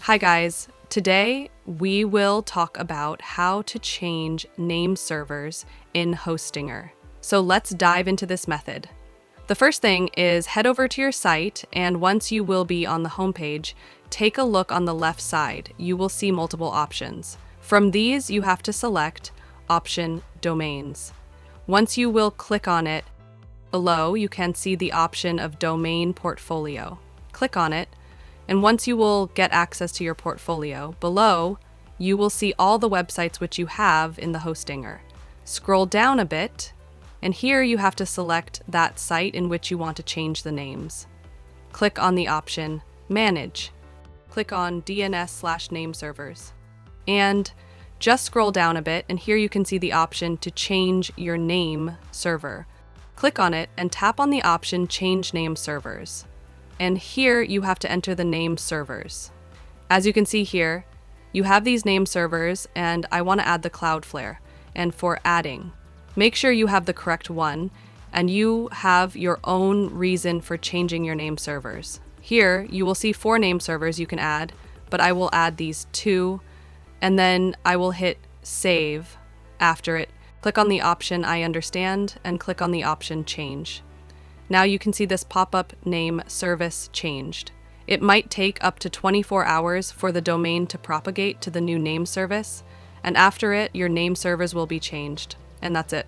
Hi guys, today we will talk about how to change name servers in Hostinger. So let's dive into this method. The first thing is head over to your site, and once you will be on the homepage, take a look on the left side. You will see multiple options. From these, you have to select option domains. Once you will click on it, below you can see the option of domain portfolio. Click on it, and once you will get access to your portfolio, below you will see all the websites which you have in the Hostinger. Scroll down a bit, and here you have to select that site in which you want to change the names. Click on the option Manage. Click on DNS/Nameservers. And just scroll down a bit, and here you can see the option to change your name server. Click on it and tap on the option Change Nameservers. And here you have to enter the name servers. As you can see here, you have these name servers, and I want to add the Cloudflare. And for adding, make sure you have the correct one, and you have your own reason for changing your name servers. Here, you will see 4 name servers you can add, but I will add these 2, and then I will hit Save after it. Click on the option I understand, and click on the option Change. Now you can see this pop-up name service changed. It might take up to 24 hours for the domain to propagate to the new name service, and after it, your name servers will be changed. And that's it.